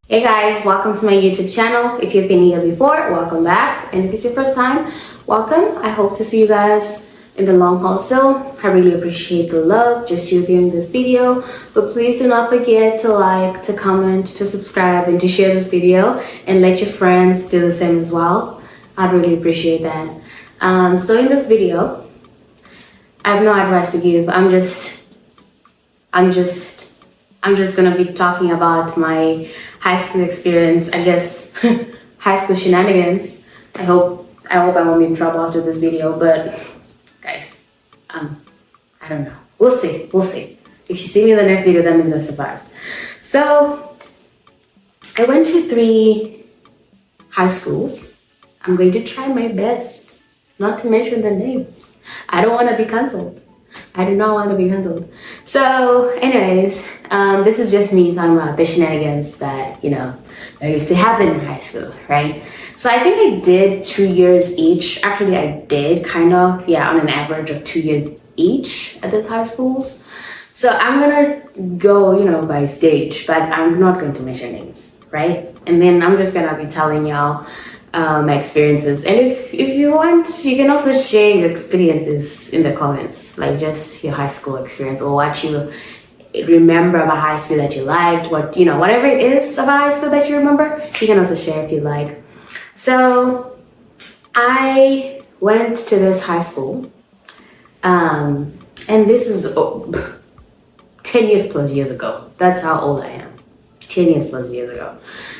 Hey guys, welcome to my YouTube channel. If you've been here before, welcome back. And if it's your first time, welcome. I hope to see you guys in the long haul still. I really appreciate the love just you viewing this video. But please do not forget to like, to comment, to subscribe, and to share this video. And let your friends do the same as well. I'd really appreciate that. So in this video, I have no advice to give. I'm just gonna be talking about my high school experience, I guess. High school shenanigans. I hope I won't be in trouble after this video, but guys, I don't know. We'll see. If you see me in the next video, that means I survived. So I went to 3 high schools. I'm going to try my best not to mention the names. I don't want to be cancelled. I do not want to be handled. So anyways, this is just me talking about the shenanigans that, I used to happen in high school, right? So I think I did 2 years each. Actually, I did kind of, on an average of 2 years each at these high schools. So I'm gonna go, by stage, but I'm not going to mention names, right? And then I'm just gonna be telling y'all my experiences, and if you want, you can also share your experiences in the comments, like just your high school experience or what you remember about high school that you liked, whatever it is about high school that you remember, you can also share if you like. So I went to this high school, and this is 10 years plus years ago. That's how old I am. 10 years plus years ago.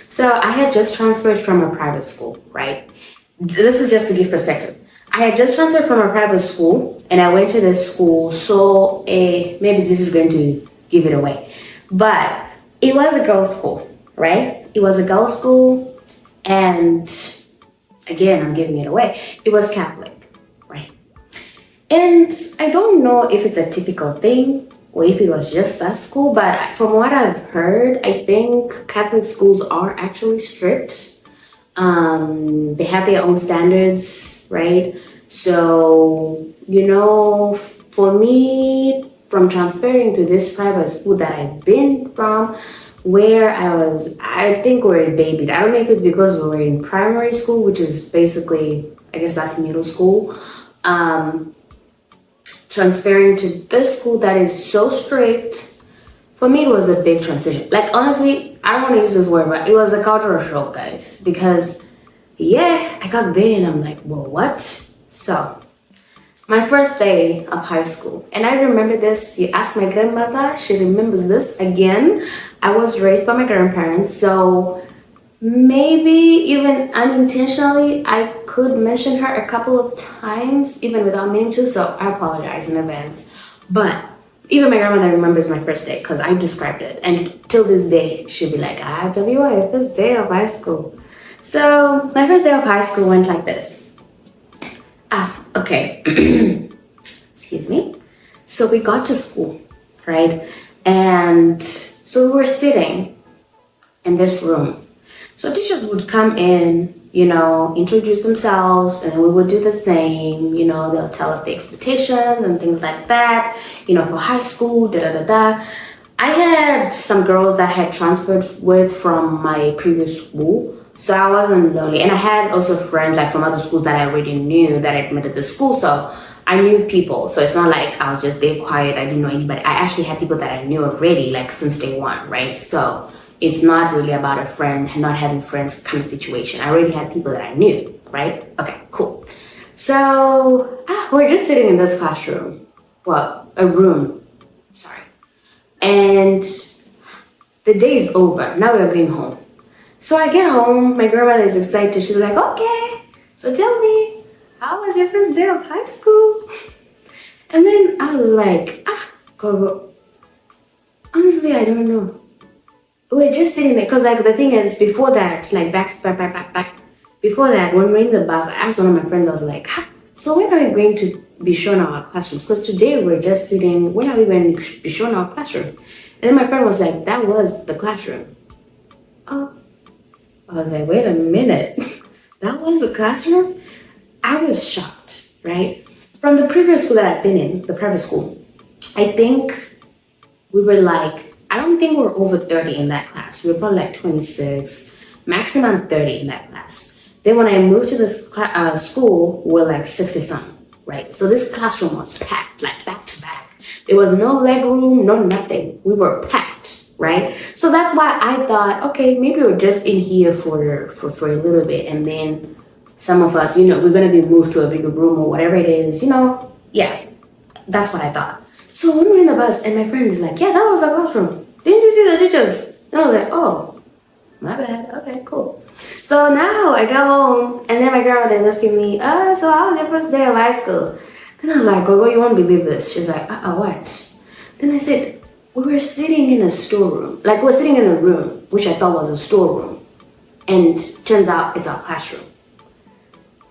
So I had just transferred from a private school, right? This is just to give perspective. I had just transferred from a private school and I went to this school. So maybe this is going to give it away, but it was a girls' school, right? It was a girls' school, and again, I'm giving it away. It was Catholic, right? And I don't know if it's a typical thing or if it was just that school, but from what I've heard, I think Catholic schools are actually strict. They have their own standards, right? So, for me, from transferring to this private school that I've been from, where I think we're babied. I don't know if it's because we were in primary school, which is basically, I guess that's middle school. Transferring to this school that is so strict, for me, it was a big transition. Like, honestly, I don't want to use this word, but it was a cultural shock, guys. Because, I got there and I'm like, well, what? So, my first day of high school. And I remember this. You ask my grandmother, she remembers this. Again, I was raised by my grandparents. So, maybe even unintentionally, I could mention her a couple of times, even without meaning to, so I apologize in advance. But even my grandmother remembers my first day because I described it. And till this day, she'll be like, tell me what, first day of high school. So my first day of high school went like this. Okay. Excuse me. So we got to school, right? And so we were sitting in this room. So teachers would come in, introduce themselves, and we would do the same. They'll tell us the expectations and things like that, for high school, da-da-da-da. I had some girls that had transferred with from my previous school, so I wasn't lonely. And I had also friends like from other schools that I already knew that I'd met at the school, so I knew people. So it's not like I was just there quiet, I didn't know anybody. I actually had people that I knew already, like since day one, right? So it's not really about a friend and not having friends kind of situation. I already had people that I knew, right? Okay, cool. So we're just sitting in this classroom. Well, a room, sorry. And the day is over. Now we're going home. So I get home, my grandmother is excited. She's like, okay, so tell me, how was your first day of high school? And then I was like, go. Honestly, I don't know. We're just sitting there, because the thing is, before that, back, before that, when we're in the bus, I asked one of my friends, I was like, so when are we going to be shown our classrooms? Because today we're just sitting, when are we going to be shown our classroom? And then my friend was like, that was the classroom. Oh, I was like, wait a minute, that was the classroom? I was shocked, right? From the previous school that I've been in, the private school, I think we were like, I don't think we're over 30 in that class. We were probably like 26, maximum 30 in that class. Then when I moved to this school, we're like 60 something, right? So this classroom was packed, like back to back. There was no leg room, no nothing. We were packed, right? So that's why I thought, okay, maybe we're just in here for a little bit, and then some of us, we're gonna be moved to a bigger room or whatever it is, yeah, that's what I thought. So when we're in the bus and my friend is like, yeah, that was our classroom. Didn't you see the teachers? And I was like, oh, my bad. Okay, cool. So now I go home and then my grandmother was asking me, so how was your first day of high school? Then I was like, oh, you won't believe this. She's like, what? Then I said, we were sitting in a storeroom. Like we're sitting in a room, which I thought was a storeroom. And turns out it's our classroom.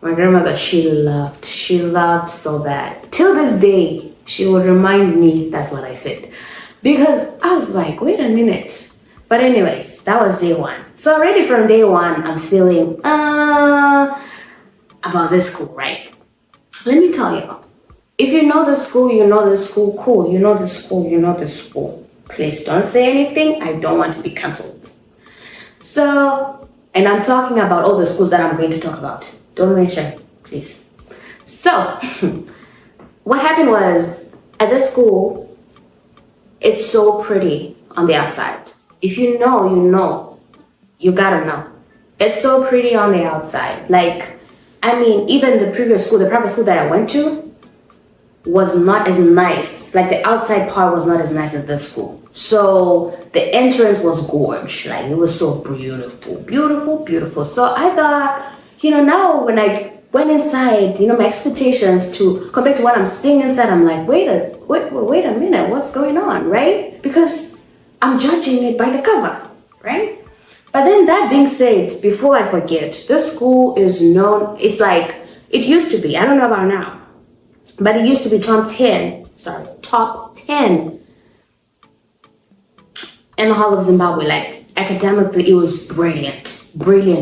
My grandmother, she loved so bad. Till this day, she would remind me that's what I said. Because I was like, wait a minute. But anyways, that was day one. So already from day one, I'm feeling about this school, right? Let me tell you, if you know the school, you know the school, cool. You know the school, you know the school. Please don't say anything. I don't want to be cancelled. So, and I'm talking about all the schools that I'm going to talk about. Don't mention, please. So, what happened was, at this school, it's so pretty on the outside. If you know, you know. You gotta know. It's so pretty on the outside. Like, I mean, even the previous school, the private school that I went to, was not as nice. Like, the outside part was not as nice as this school. So, the entrance was gorgeous. Like, it was so beautiful. Beautiful, beautiful. So, I thought, now when I went inside, my expectations to compared to what I'm seeing inside, I'm like, wait a minute, what's going on, right? Because I'm judging it by the cover, right? But then that being said, before I forget, this school is known, it's like, it used to be, I don't know about now, but it used to be top 10 in the whole of Zimbabwe. Like, academically, it was brilliant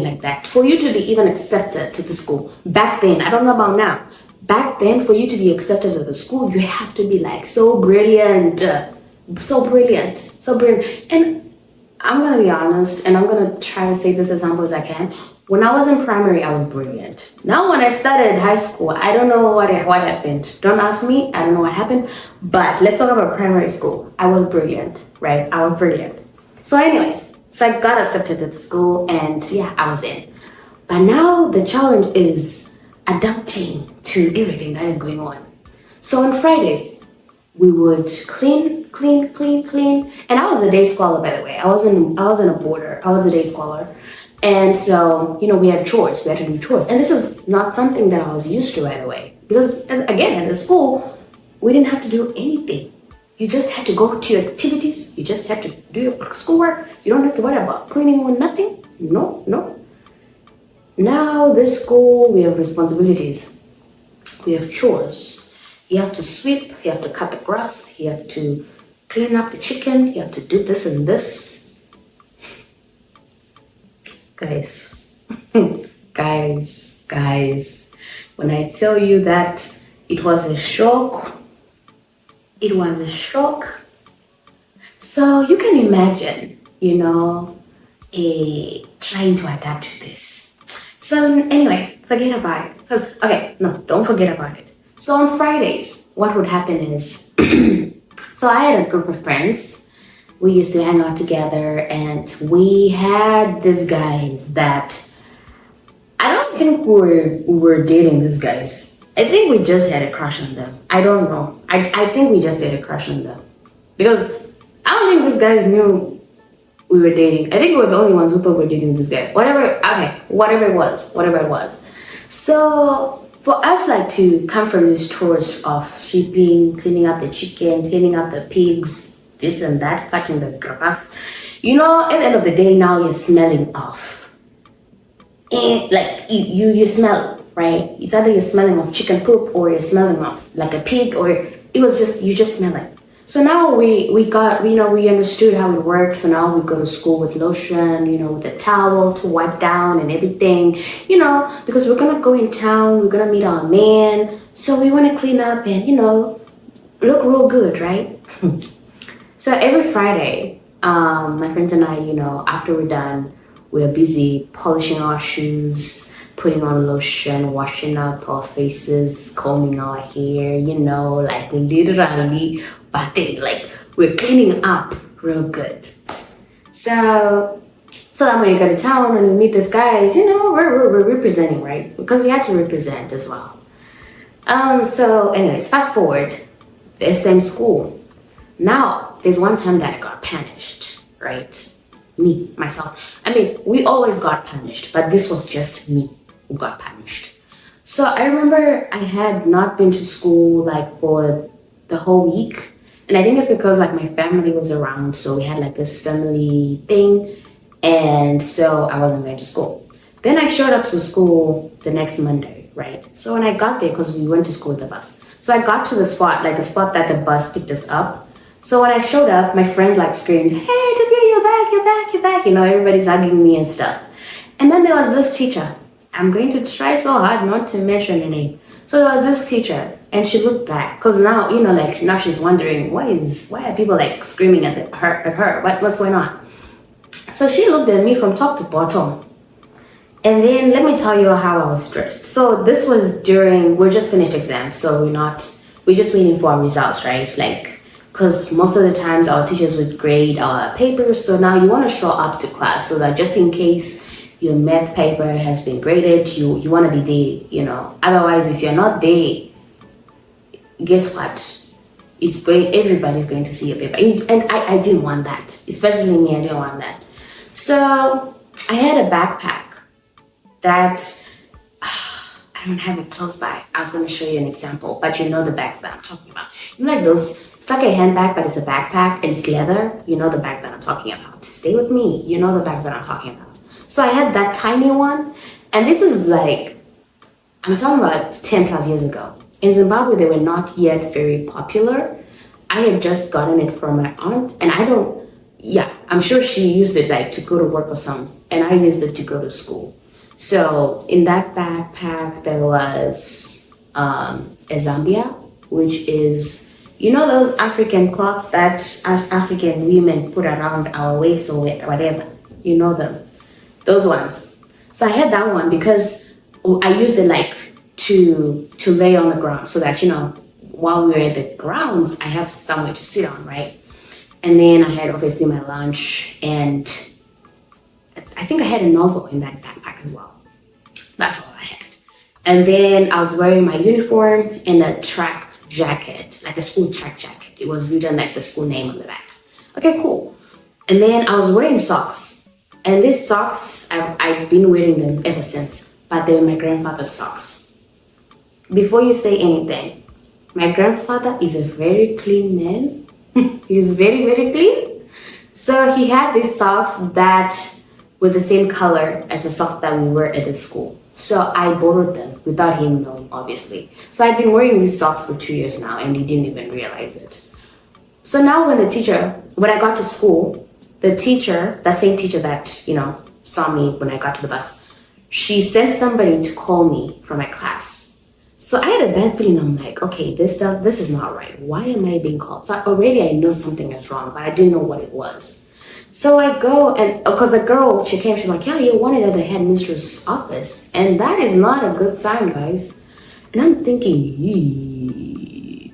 like that. For you to be even accepted to the school, back then, I don't know about now, back then, for you to be accepted to the school, you have to be like so brilliant. And I'm gonna be honest, and I'm gonna try to say this as humble as I can. When I was in primary, I was brilliant. Now, when I started high school, I don't know what happened. Don't ask me, I don't know what happened. But let's talk about primary school. I was brilliant, right? I was brilliant. So anyways, so I got accepted at the school, and yeah, I was in. But now the challenge is adapting to everything that is going on. So on Fridays, we would clean. And I was a day scholar, by the way. I wasn't a boarder. I was a day scholar. And so, we had chores. We had to do chores. And this is not something that I was used to right away. Because, again, in the school, we didn't have to do anything. You just had to go to your activities. You just had to do your schoolwork. You don't have to worry about cleaning or nothing. No. Now, this school, we have responsibilities. We have chores. You have to sweep. You have to cut the grass. You have to clean up the chicken. You have to do this and this. Guys, when I tell you that it was a shock, So you can imagine, trying to adapt to this. So anyway, forget about it. Don't forget about it. So on Fridays, what would happen is, so I had a group of friends. We used to hang out together, and we had these guys that I don't think we were dating these guys. I think we just had a crush on them. I don't know. I think we just had a crush on them. Because I don't think these guys knew we were dating. I think we were the only ones who thought we were dating this guy. Whatever it was. So for us, like, to come from these chores of sweeping, cleaning up the chicken, cleaning up the pigs, this and that, cutting the grass, at the end of the day, now you're smelling off. And like, you smell, right? It's either you're smelling of chicken poop, or you're smelling of like a pig, or you just smell it. So now we understood how it works. So now we go to school with lotion, with a towel to wipe down and everything, because we're gonna go in town, we're gonna meet our man, so we want to clean up and, look real good, right? So every Friday, My friends and I, after we're done, we're busy polishing our shoes, putting on lotion, washing up our faces, combing our hair, like literally bathing, like we're cleaning up real good. So then when you go to town and we meet these guys, we're representing, right? Because we had to represent as well. So anyways, fast forward, the same school. Now, there's one time that I got punished, right? Me, myself. I mean, we always got punished, but this was just me who got punished. So I remember I had not been to school like for the whole week. And I think it's because like my family was around, so we had like this family thing. And so I wasn't going to school. Then I showed up to school the next Monday, right? So when I got there, because we went to school with the bus. So I got to the spot that the bus picked us up. So when I showed up, my friend like screamed, "Hey, Tabia, you're back, you're back, you're back." Everybody's hugging me and stuff. And then there was this teacher. I'm going to try so hard not to mention her name. So there was this teacher and she looked back because now, now she's wondering, why are people like screaming at her? What's going on? So she looked at me from top to bottom. And then let me tell you how I was stressed. So this was we're just finished exams. So we're just waiting for our results, right? Like, because most of the times our teachers would grade our papers. So now you want to show up to class so that just in case your math paper has been graded, you want to be there, Otherwise, if you're not there, guess what? Everybody's going to see your paper. And I didn't want that. Especially me, I didn't want that. So I had a backpack that I don't have it close by. I was going to show you an example, but you know the bags that I'm talking about. Like those, it's like a handbag, but it's a backpack and it's leather. You know the bag that I'm talking about. Stay with me. You know the bags that I'm talking about. So I had that tiny one, and this is like, I'm talking about 10 plus years ago. In Zimbabwe, they were not yet very popular. I had just gotten it from my aunt, and I'm sure she used it like to go to work or something, and I used it to go to school. So in that backpack, there was a Zambia, which is, those African cloths that us African women put around our waist or whatever, them, those ones. So I had that one because I used it like to lay on the ground so that, while we were at the grounds, I have somewhere to sit on, right? And then I had obviously my lunch, and I think I had a novel in that backpack as well. That's all I had. And then I was wearing my uniform and a track jacket, like a school track jacket. It was written like the school name on the back. Okay, cool. And then I was wearing socks. And these socks, I've been wearing them ever since, but they were my grandfather's socks. Before you say anything, my grandfather is a very clean man. He's very, very clean. So he had these socks that were the same color as the socks that we wear at the school. So I borrowed them without him knowing, obviously. So I've been wearing these socks for 2 years now, and he didn't even realize it. So now when I got to school, that same teacher that, saw me when I got to the bus, she sent somebody to call me from my class. So I had a bad feeling. I'm like, okay, this is not right. Why am I being called? So already I know something is wrong, but I didn't know what it was. So I go, and because the girl, she came, she's like, yeah, you're wanted at the headmistress' office. And that is not a good sign, guys. And I'm thinking,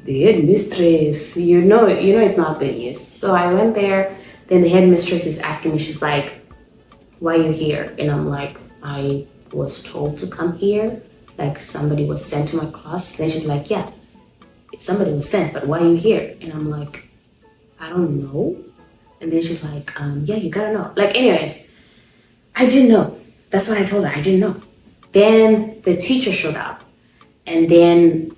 the headmistress, it's not good news. So I went there. Then the headmistress is asking me, she's like, why are you here? And I'm like, I was told to come here. Like somebody was sent to my class. Then she's like, yeah, somebody was sent, but why are you here? And I'm like, I don't know. And then she's like, yeah, you gotta know. Like, anyways, I didn't know. That's what I told her. I didn't know. Then the teacher showed up. And then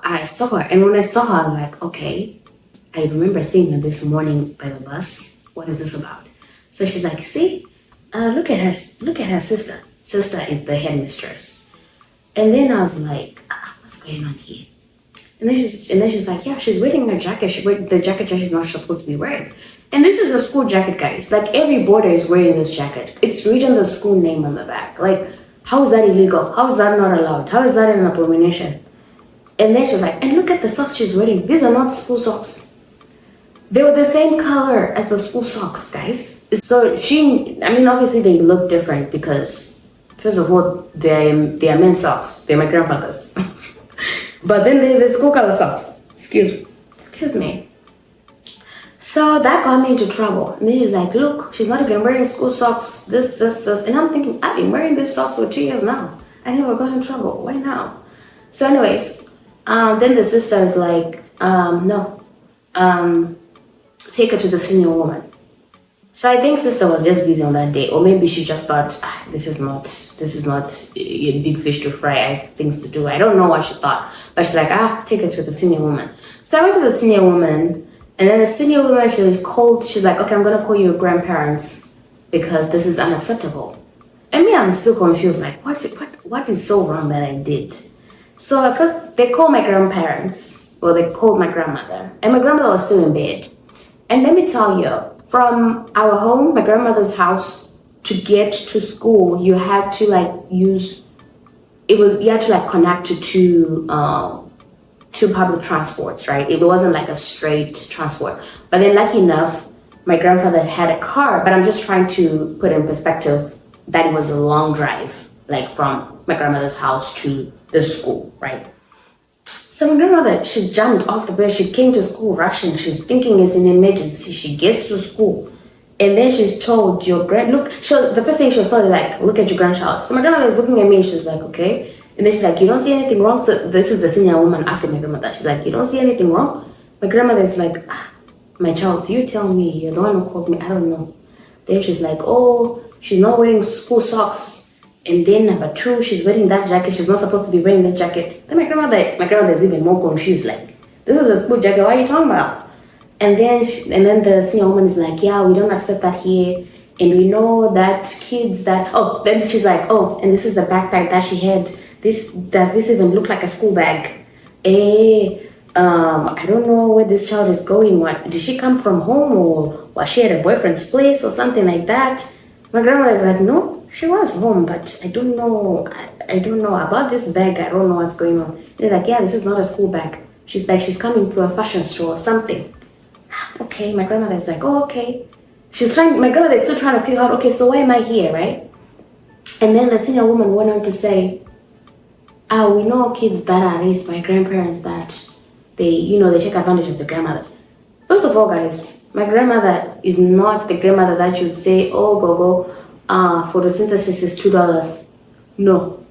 I saw her. And when I saw her, I'm like, okay. I remember seeing her this morning by the bus. What is this about? So she's like, see, look at her sister. Sister is the headmistress. And then I was like, what's going on here? And then she's like, yeah, she's wearing her jacket. The jacket she's not supposed to be wearing. And this is a school jacket, guys. Like every boarder is wearing this jacket. It's written the school name on the back. Like, how is that illegal? How is that not allowed? How is that an abomination? And then she's like, and look at the socks she's wearing. These are not school socks. They were the same color as the school socks, guys. So obviously they look different because, first of all, they are men's socks. They're my grandfather's. But then they're the school color socks. Excuse me. So that got me into trouble. And then he's like, look, she's not even wearing school socks, this. And I'm thinking, I've been wearing these socks for 2 years now. I never got in trouble. Why now? So anyways, then the sister is like, no. Take her to the senior woman. So I think sister was just busy on that day, or maybe she just thought, this is not a big fish to fry. I have things to do. I don't know what she thought, but she's like, take her to the senior woman. So I went to the senior woman, and then the senior woman she's like, okay, I'm gonna call your grandparents because this is unacceptable. And me, I'm still confused, like what is so wrong that I did? So at first they called my grandparents, or they called my grandmother, and my grandmother was still in bed. And let me tell you, from our home, my grandmother's house, to get to school, you had to connect to two public transports, right? It wasn't like a straight transport. But then lucky enough, my grandfather had a car, but I'm just trying to put in perspective that it was a long drive, like from my grandmother's house to the school, right? So my grandmother, she jumped off the bed. She came to school rushing. She's thinking it's an emergency. She gets to school. And then she's told, the first thing she was told is like, look at your grandchild. So my grandmother is looking at me and she's like, okay. And then she's like, you don't see anything wrong? So this is the senior woman asking my grandmother. She's like, you don't see anything wrong? My grandmother is like, my child, you tell me. You're the one who called me. I don't know. Then she's like, oh, she's not wearing school socks. And then number two, she's wearing that jacket. She's not supposed to be wearing that jacket. Then my grandmother is even more confused. Like, this is a school jacket. What are you talking about? And then the senior woman is like, yeah, we don't accept that here. And we know that kids that, then she's like, and this is the backpack that she had. Does this even look like a school bag? I don't know where this child is going. What, did she come from home, or was she at a boyfriend's place or something like that? My grandmother is like, no. She was home, but I don't know. I don't know about this bag. I don't know what's going on. They're like, yeah, this is not a school bag. She's like, she's coming to a fashion store or something. Okay, my grandmother is like, okay. My grandmother is still trying to figure out, okay, so why am I here, right? And then the senior woman went on to say, we know kids that are raised by grandparents that they take advantage of the grandmothers. First of all, guys, my grandmother is not the grandmother that you'd say, go. Photosynthesis is $2. No.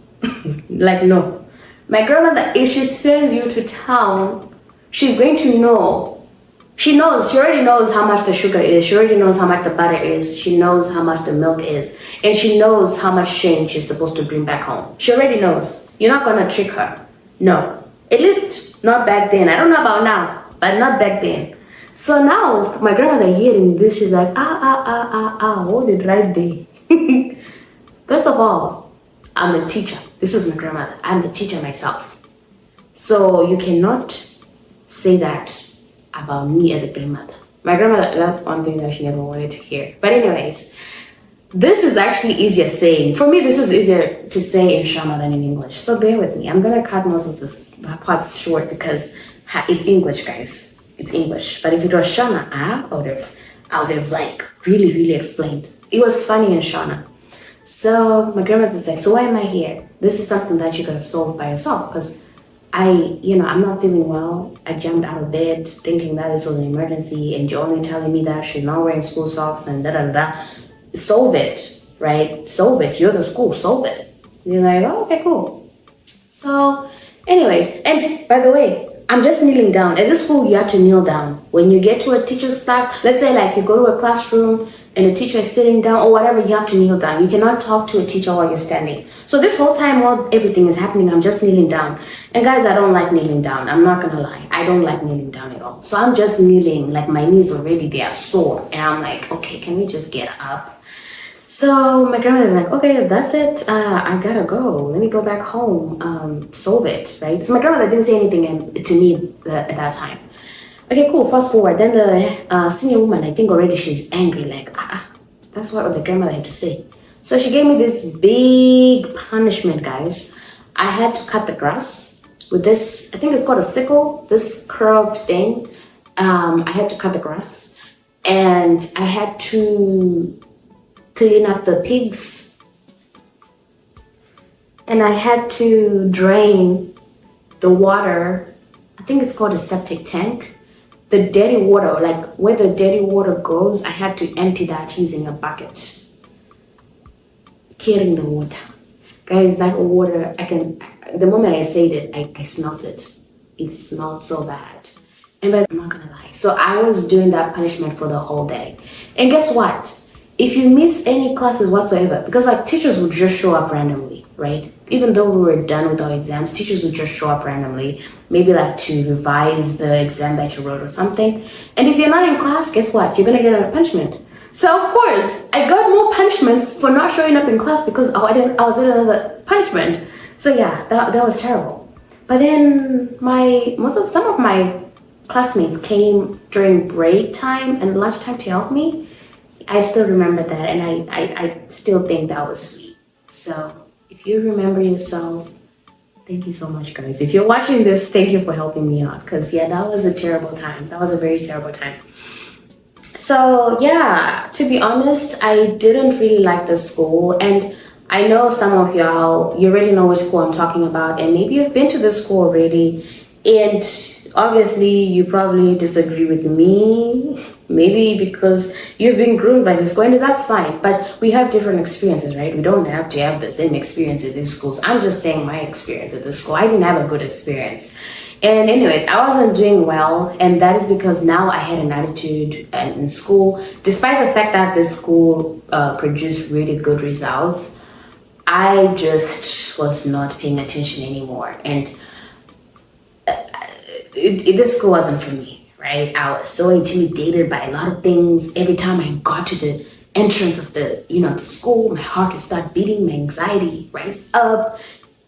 No. My grandmother, if she sends you to town, she's going to know. She already knows how much the sugar is. She already knows how much the butter is. She knows how much the milk is. And she knows how much change she's supposed to bring back home. She already knows. You're not going to trick her. No. At least not back then. I don't know about now, but not back then. So now, my grandmother hearing this, she's like, hold it right there. First of all, I'm a teacher. This is my grandmother. I'm a teacher myself. So you cannot say that about me as a grandmother. My grandmother, that's one thing that she never wanted to hear. But anyways, this is actually easier saying. For me, this is easier to say in Shona than in English. So bear with me. I'm going to cut most of this parts short because it's English, guys. It's English. But if it was Shona, I would have really, really explained. It was funny in Shona. So my grandmother's like, so why am I here? This is something that you could have solved by yourself because I'm not feeling well. I jumped out of bed thinking that this was an emergency and you're only telling me that she's not wearing school socks and da-da-da-da. Solve it, right? Solve it. You're the school. Solve it. You're like, oh, okay, cool. So anyways, and by the way, I'm just kneeling down. At this school, you have to kneel down. When you get to a teacher's class, let's say you go to a classroom and the teacher is sitting down or whatever, you have to kneel down. You cannot talk to a teacher while you're standing. So this whole time while everything is happening, I'm just kneeling down. And guys, I don't like kneeling down. I'm not gonna lie. I don't like kneeling down at all. So I'm just kneeling, like my knees already, they are sore. And I'm like, okay, can we just get up? So my grandmother's like, okay, that's it. I gotta go. Let me go back home. Solve it, right? So my grandmother didn't say anything to me at that time. Okay, cool. Fast forward. Then the senior woman, I think already she's angry. Like, that's what the grandmother had to say. So she gave me this big punishment, guys. I had to cut the grass with this, I think it's called a sickle, this curved thing. I had to cut the grass, and I had to clean up the pigs, and I had to drain the water. I think it's called a septic tank. The dirty water, like where the dirty water goes, I had to empty that using a bucket. Carrying the water. Guys, that water, the moment I said it, I smelt it. It smelled so bad. And but I'm not gonna lie. So I was doing that punishment for the whole day. And guess what? If you miss any classes whatsoever, because like teachers would just show up randomly, right? Even though we were done with our exams, teachers would just show up randomly, maybe like to revise the exam that you wrote or something. And if you're not in class, guess what? You're gonna get a punishment. So of course, I got more punishments for not showing up in class because I was in another punishment. So yeah, that was terrible. But then some of my classmates came during break time and lunchtime to help me. I still remember that, and I still think that was sweet. So if you remember yourself, thank you so much, guys. If you're watching this, thank you for helping me out, because yeah, that was a terrible time. That was a very terrible time. So yeah, to be honest, I didn't really like the school, and I know some of y'all, you already know which school I'm talking about, and maybe you've been to the school already, and obviously you probably disagree with me, maybe because you've been groomed by the school, and that's fine, but we have different experiences, right? We don't have to have the same experience at these schools. I'm just saying my experience at this school. I didn't have a good experience. And anyways, I wasn't doing well, and that is because now I had an attitude in school. Despite the fact that this school produced really good results, I just was not paying attention anymore, and this school wasn't for me, right? I was so intimidated by a lot of things. Every time I got to the entrance of the school, my heart would start beating, my anxiety rise up.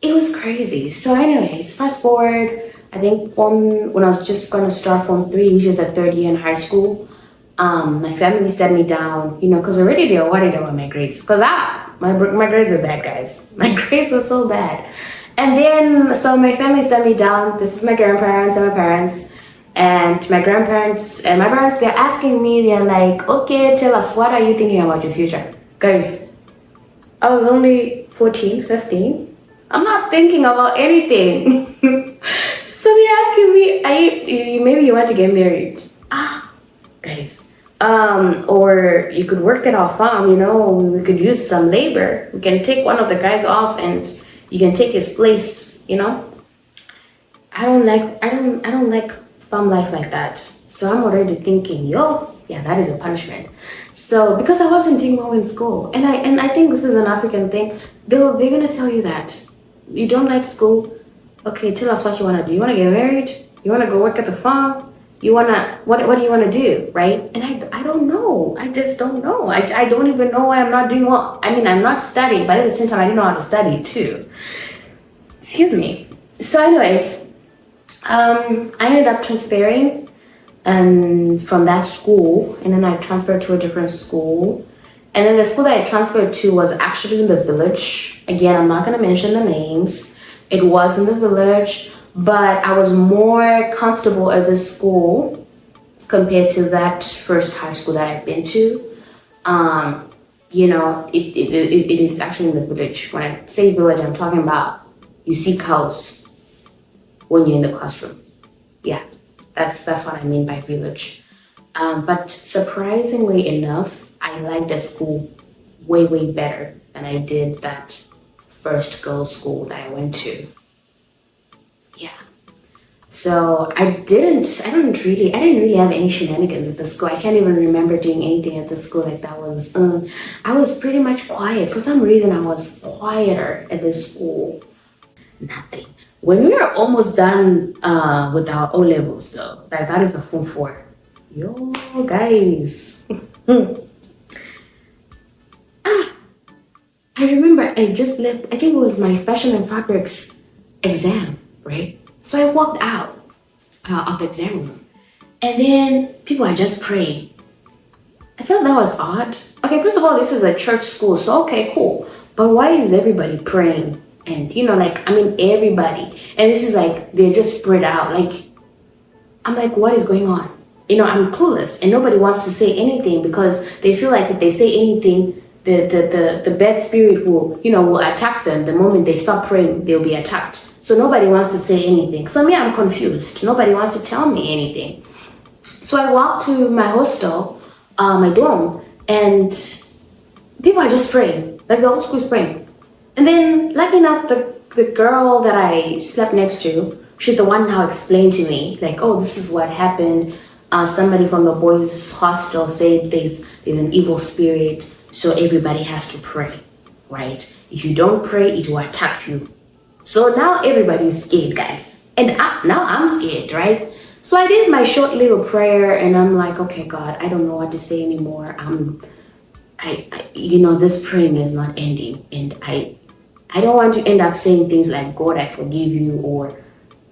It was crazy. So anyways, fast forward, I think when I was just gonna start Form 3, which is the third year in high school, my family sat me down, because already they were worried about my grades. Because my grades were bad, guys. My grades were so bad. And then, so my family sat me down. This is my grandparents and my parents. And my grandparents and my parents, they're asking me, they're like, okay, tell us, what are you thinking about your future? Guys, I was only 14, 15. I'm not thinking about anything. So they're asking me, maybe you want to get married? Guys. Or you could work at our farm, we could use some labor. We can take one of the guys off and you can take his place, I don't like farm life like that. So I'm already thinking, yeah, that is a punishment. So because I wasn't doing well in school, and I think this is an African thing, they're gonna tell you that you don't like school. Okay, tell us what you wanna do. You wanna get married? You wanna go work at the farm? You wanna what do you wanna do, right? And I don't know. I just don't know. I don't even know why I'm not doing well. I mean, I'm not studying, but at the same time, I didn't know how to study too. Excuse me. So anyways, I ended up transferring from that school, and then I transferred to a different school. And then the school that I transferred to was actually in the village. Again, I'm not gonna mention the names. It was in the village, but I was more comfortable at this school compared to that first high school that I've been to. It is actually in the village. When I say village, I'm talking about you see cows when you're in the classroom. Yeah, that's what I mean by village. But surprisingly enough, I liked the school way, way better than I did that first girls' school that I went to. Yeah. So I didn't really have any shenanigans at the school. I can't even remember doing anything at the school like that. I was pretty much quiet. For some reason, I was quieter at this school. Nothing. When we were almost done with our O levels, though, that is the Form 4. Yo, guys. I remember I just left, I think it was my fashion and fabrics exam, right? So I walked out of the exam room, and then people are just praying. I felt that was odd. Okay, first of all, this is a church school, so okay, cool. But why is everybody praying? And everybody. And this is like, they're just spread out. Like, I'm like, what is going on? I'm clueless and nobody wants to say anything because they feel like if they say anything, the bad spirit will attack them. The moment they stop praying, they'll be attacked. So nobody wants to say anything. So me, I'm confused. Nobody wants to tell me anything. So I walked to my hostel, my dorm, and people are just praying. Like the whole school is praying. And then, lucky enough, the girl that I slept next to, she's the one now explained to me, like, oh, this is what happened. Somebody from the boys' hostel said there's an evil spirit, so everybody has to pray, right? If you don't pray, it will attack you. So now everybody's scared, guys. And now I'm scared, right? So I did my short little prayer and I'm like, okay, God, I don't know what to say anymore. This praying is not ending. And I don't want to end up saying things like, God, I forgive you, or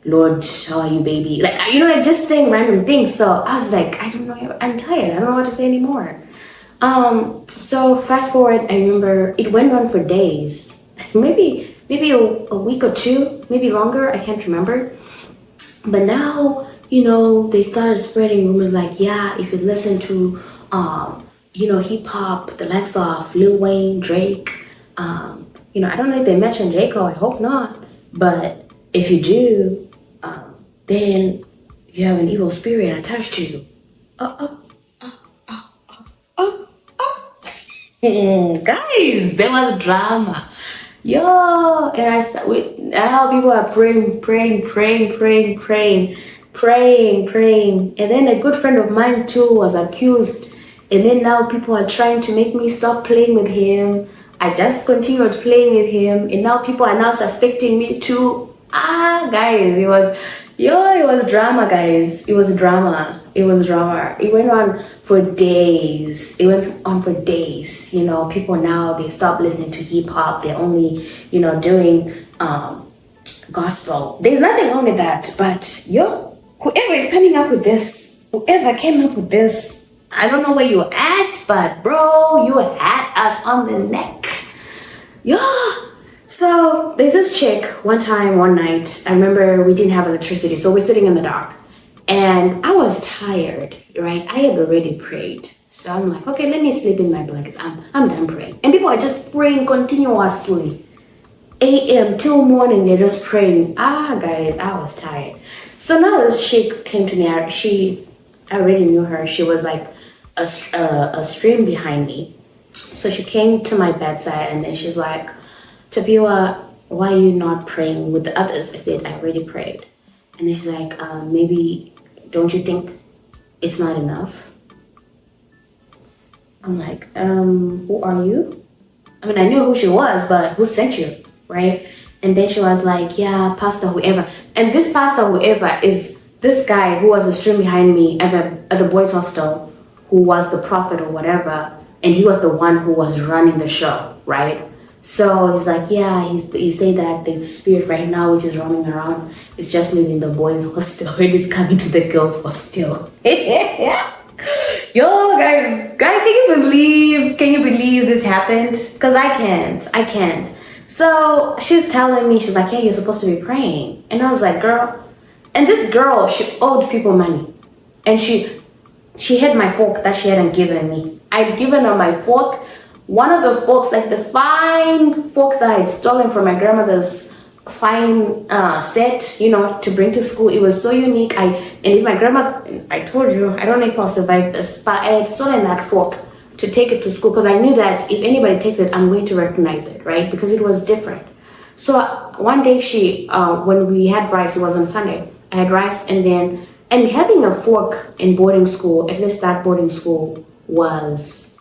Lord, how are you, baby? Like, just saying random things. So I was like, I don't know, I'm tired. I don't know what to say anymore. So fast forward, I remember it went on for days, maybe a week or two, maybe longer. I can't remember. But now, they started spreading rumors like, yeah, if you listen to, hip hop, the likes of Lil Wayne, Drake, I don't know if they mentioned J. Cole, I hope not. But if you do, then you have an evil spirit attached to you. Guys, there was drama. Yo, and now people are praying. And then a good friend of mine too was accused. And then now people are trying to make me stop playing with him. I just continued playing with him. And now people are now suspecting me too. Guys, it was drama, guys. It was drama. It went on for days. People now, they stop listening to hip hop. They're only, doing gospel. There's nothing wrong with that. But whoever is coming up with this, whoever came up with this, I don't know where you're at, but bro, you had us on the neck. So there's this chick one night, I remember we didn't have electricity, so we're sitting in the dark. And I was tired, right? I had already prayed. So I'm like, okay, let me sleep in my blankets. I'm done praying. And people are just praying continuously. AM till morning, they're just praying. Guys, I was tired. So now this chick came to me. I already knew her. She was like a stream behind me. So she came to my bedside and then she's like, Tapiola, why are you not praying with the others? I said, I already prayed. And then she's like, maybe, don't you think it's not enough? I'm like, who are you? I mean, I knew who she was, but who sent you, right? And then she was like, yeah, pastor whoever. And this pastor whoever is this guy who was a stream behind me at the boys' hostel, who was the prophet or whatever. And he was the one who was running the show, right? So he's like, yeah, he said that there's a spirit right now which is roaming around. It's just leaving the boys' hostel and it's coming to the girls' hostel. Yo, guys, can you believe this happened? Because I can't. So she's telling me, she's like, hey, you're supposed to be praying. And I was like, girl. And this girl, she owed people money. And she had my fork that she hadn't given me. I'd given her my fork. One of the forks, like the fine forks that I'd stolen from my grandmother's fine set, to bring to school. It was so unique. And if my grandma, I told you, I don't know if I'll survive this, but I had stolen that fork to take it to school because I knew that if anybody takes it, I'm going to recognize it, right? Because it was different. So one day when we had rice, it was on Sunday, I had rice and having a fork in boarding school, at least that boarding school was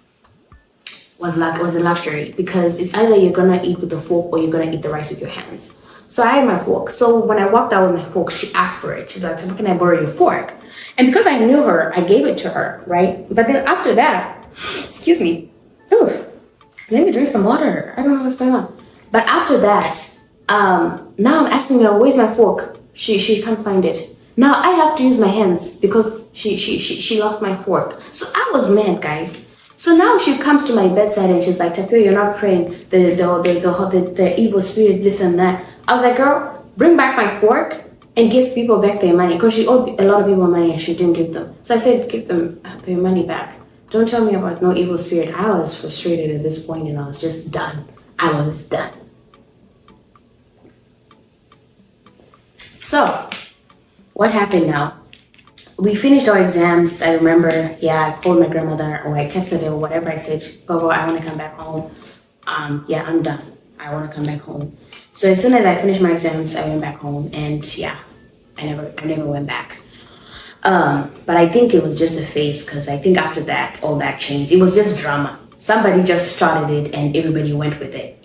a luxury because it's either you're gonna eat with a fork or you're gonna eat the rice with your hands. So I had my fork. So when I walked out with my fork, she asked for it. She's like, can I borrow your fork? And because I knew her, I gave it to her, right? But then after that, excuse me, let me drink some water. I don't know what's going on. But after that, now I'm asking her, where's my fork? She can't find it. Now I have to use my hands because she lost my fork. So I was mad, guys. So now she comes to my bedside and she's like, Tapio, you're not praying. The evil spirit, this and that. I was like, girl, bring back my fork and give people back their money because she owed a lot of people money and she didn't give them. So I said, give them their money back. Don't tell me about no evil spirit. I was frustrated at this point and I was just done. I was done. So, what happened now? We finished our exams. I remember, I called my grandmother or I texted her or whatever. I said, Gogo, I want to come back home. I'm done. I want to come back home. So as soon as I finished my exams, I went back home and I never went back. But I think it was just a phase because I think after that, all that changed. It was just drama. Somebody just started it and everybody went with it,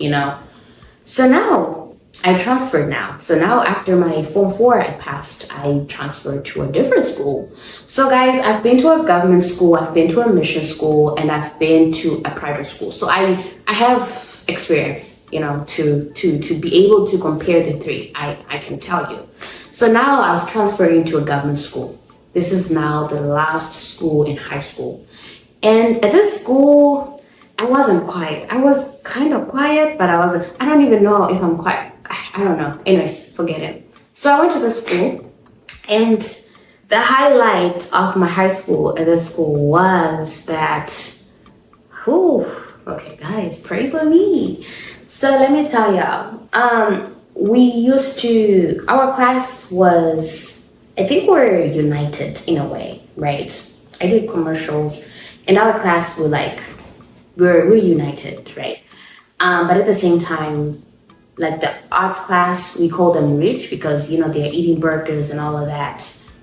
So now I transferred now. So now after my Form 4 I passed, I transferred to a different school. So guys, I've been to a government school, I've been to a mission school, and I've been to a private school. So I have experience, to be able to compare the three, I can tell you. So now I was transferring to a government school. This is now the last school in high school. And at this school, I wasn't quiet. I was kind of quiet, but I don't even know if I'm quiet. I don't know. Anyways, forget it. So I went to the school, and the highlight of my high school at this school was that, okay guys, pray for me. So let me tell y'all, our class was, I think we're united in a way, right? I did commercials, and our class we're united, right? But at the same time, like the arts class, we call them rich because, they're eating burgers and all of that.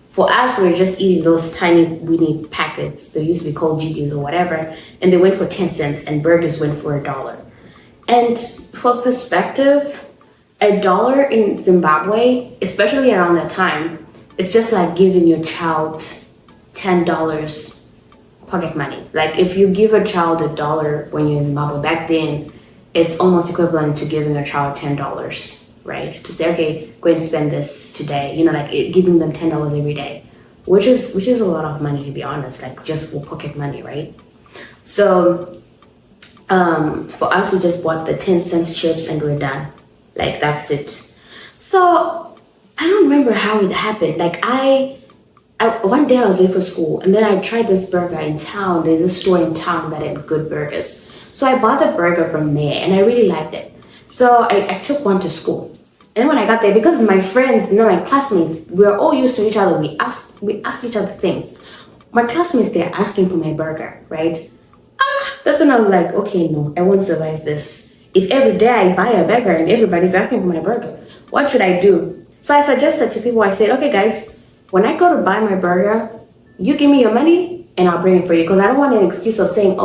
For us, we're just eating those tiny, weeny packets. They used to be called GGs or whatever. And they went for 10 cents and burgers went for $1. And for perspective, $1 in Zimbabwe, especially around that time, it's just like giving your child $10 pocket money. Like if you give a child $1 when you're in Zimbabwe, back then, it's almost equivalent to giving a child $10, right? To say, okay, go and spend this today, giving them $10 every day, which is a lot of money, to be honest, like just for pocket money, right? So for us, we just bought the 10 cents chips and we're done. Like that's it. So I don't remember how it happened. Like one day I was there for school and then I tried this burger in town. There's a store in town that had good burgers. So I bought the burger from there and I really liked it. So I took one to school. And when I got there, because my friends, my classmates, we were all used to each other. We asked each other things. My classmates, they're asking for my burger, right? That's when I was like, okay, no, I won't survive this. If every day I buy a burger and everybody's asking for my burger, what should I do? So I suggested to people, I said, okay guys, when I go to buy my burger, you give me your money and I'll bring it for you. Because I don't want an excuse of saying,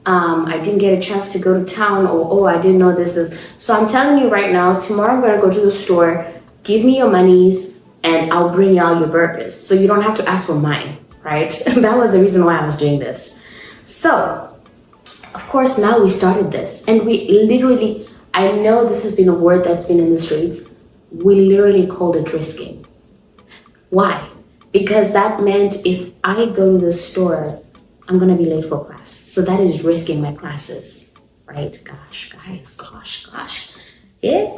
I didn't get a chance to go to town, or I didn't know this. So I'm telling you right now, tomorrow I'm gonna go to the store, give me your monies, and I'll bring you all your burgers. So you don't have to ask for mine, right? That was the reason why I was doing this. So, of course, now we started this. And we literally, I know this has been a word that's been in the streets, we literally called it risking. Why? Because that meant if I go to the store, I'm gonna be late for class. So that is risking my classes, right? Gosh, guys, gosh. Yeah,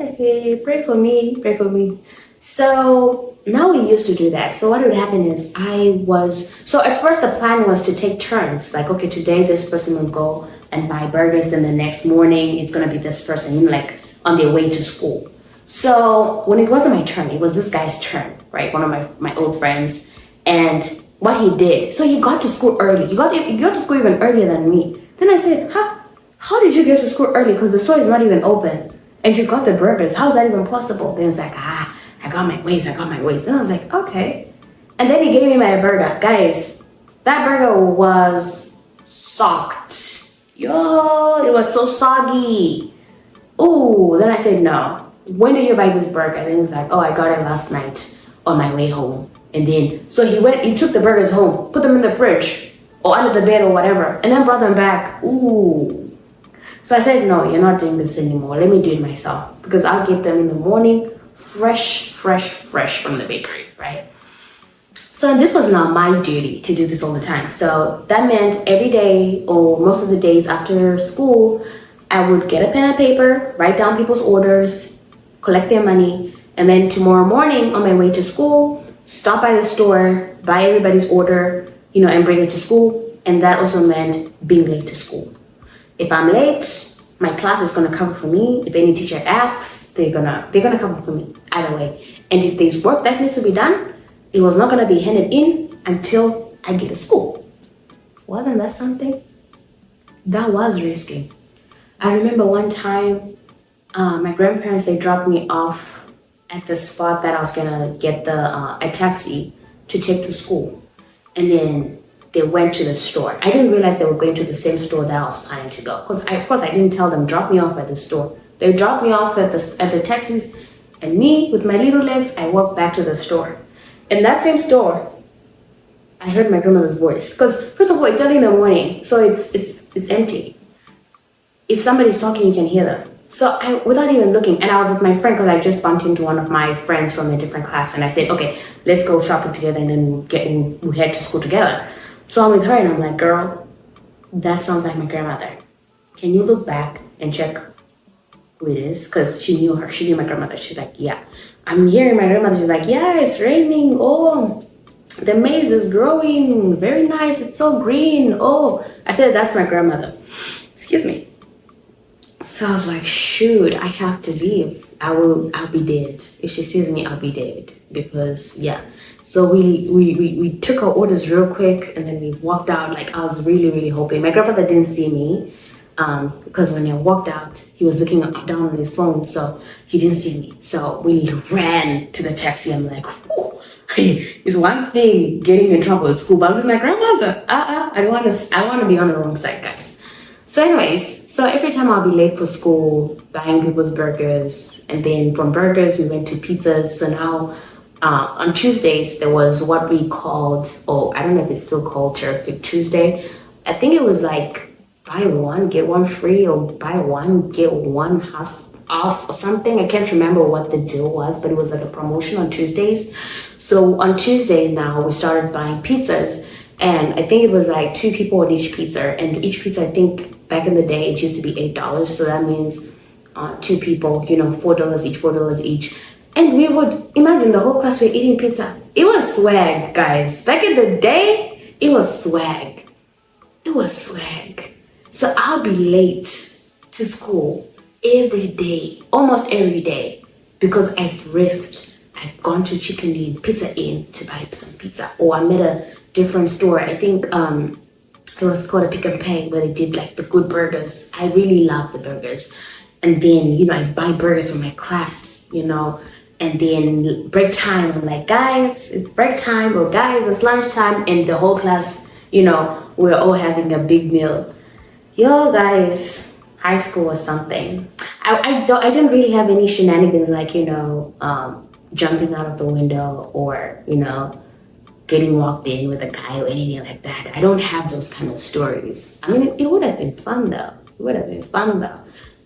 pray for me. So now we used to do that. So what would happen is so at first the plan was to take turns. Like, okay, today this person will go and buy burgers. Then the next morning, it's gonna be this person, like on their way to school. So when it wasn't my turn, it was this guy's turn, right? One of my old friends. And what he did, so he got to school early. He got to school even earlier than me. Then I said, how did you get to school early? Because the store is not even open. And you got the burgers. How is that even possible? Then he's like, I got my ways. And I was like, okay. And then he gave me my burger. Guys, that burger was soaked. Yo, it was so soggy. Ooh, then I said, no. When did you buy this burger? And then he's like, I got it last night on my way home. And then, so he took the burgers home, put them in the fridge or under the bed or whatever, and then brought them back. Ooh. So I said, no, you're not doing this anymore. Let me do it myself because I'll get them in the morning, fresh from the bakery, right? So this was now my duty to do this all the time. So that meant every day or most of the days after school, I would get a pen and paper, write down people's orders, collect their money, And then tomorrow morning on my way to school, stop by the store, buy everybody's order, and bring it to school. And that also meant being late to school. If I'm late, my class is gonna cover for me. If any teacher asks, they're gonna cover for me either way. And if there's work that needs to be done, it was not gonna be handed in until I get to school. Wasn't that something? That was risky. I remember one time, my grandparents, they dropped me off at the spot that I was gonna get a taxi to take to school. And then they went to the store. I didn't realize they were going to the same store that I was planning to go. Because of course I didn't tell them, drop me off at the store. They dropped me off at the taxis, and me, with my little legs, I walked back to the store. In that same store, I heard my grandmother's voice. Because first of all, it's early in the morning, so it's empty. If somebody's talking, you can hear them. So I, without even looking, and I was with my friend because I just bumped into one of my friends from a different class, and I said, okay, let's go shopping together, and then we'll head to school together. So I'm with her, and I'm like, girl, that sounds like my grandmother. Can you look back and check who it is? Because she knew her. She knew my grandmother. She's like, yeah. I'm hearing my grandmother. She's like, yeah, it's raining. Oh, the maize is growing. Very nice. It's so green. Oh, I said, that's my grandmother. Excuse me. So I was like, shoot, I have to leave. I'll be dead. If she sees me, I'll be dead. Because, yeah. So we took our orders real quick, and then we walked out. Like, I was really, really hoping. My grandfather didn't see me because when I walked out, he was looking down on his phone, so he didn't see me. So we ran to the taxi. I'm like, whew, it's one thing getting in trouble at school, but with my grandmother, I want to be on the wrong side, guys. So anyways, so every time I'll be late for school, buying people's burgers, and then from burgers we went to pizzas. So now on Tuesdays there was what we called, I don't know if it's still called Terrific Tuesday. I think it was like buy one get one free, or buy one get one half off or something. I can't remember what the deal was, but it was like a promotion on Tuesdays. So on Tuesdays now we started buying pizzas, and I think it was like 2 people on each pizza, and each pizza, I think back in the day it used to be $8, so that means 2 people, $4 each. And we would imagine the whole class were eating pizza. It was swag, guys. Back in the day, it was swag. It was swag. So I'll be late to school every day, almost every day, because I've gone to Chicken Inn, Pizza Inn to buy some pizza, or I'm at a different store. I think it was called a Pick and Pay, where they did like the good burgers. I really love the burgers. And then, I buy burgers for my class, and then break time, I'm like, guys, it's break time, or guys, it's lunchtime, and the whole class, we're all having a big meal. Yo, guys, high school was something. I didn't really have any shenanigans like, jumping out of the window, or, getting walked in with a guy or anything like that. I don't have those kind of stories. I mean, it would have been fun though.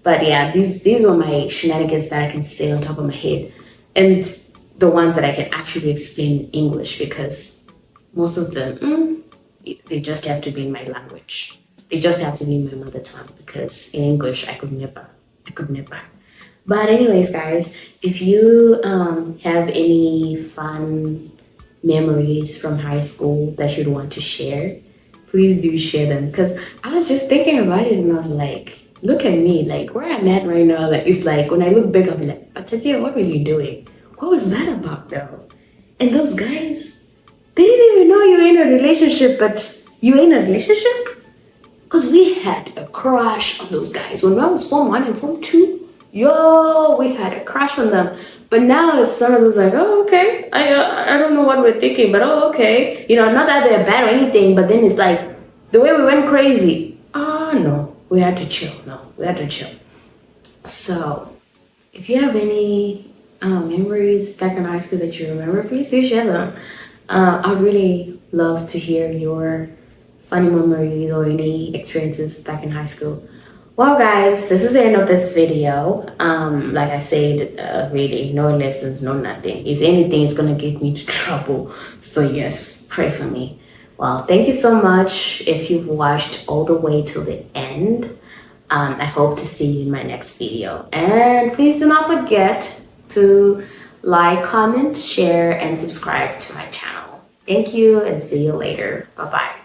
But yeah, these were my shenanigans that I can say on top of my head, and the ones that I can actually explain in English, because most of them, they just have to be in my language. They just have to be in my mother tongue, because in English, I could never. But anyways, guys, if you have any fun memories from high school that you'd want to share, please do share them, because I was just thinking about it, and I was like, look at me, like where I'm at right now. Like, it's like when I look back, I'll be like, Atakia, what were you doing? What was that about though? And those guys, they didn't even know you were in a relationship, but you were in a relationship? Because we had a crush on those guys. When I was Form 1 and Form 2, we had a crush on them. But now it's some of those like, oh, okay. I don't know what we're thinking, but oh, okay. Not that they're bad or anything, but then it's like the way we went crazy. No, we had to chill. So if you have any memories back in high school that you remember, please do share them. I'd really love to hear your funny memories or any experiences back in high school. Well, guys, this is the end of this video. Like I said, really, no lessons, no nothing. If anything, it's gonna get me into trouble. So yes, pray for me. Well, thank you so much if you've watched all the way till the end. I hope to see you in my next video. And please do not forget to like, comment, share, and subscribe to my channel. Thank you and see you later. Bye-bye.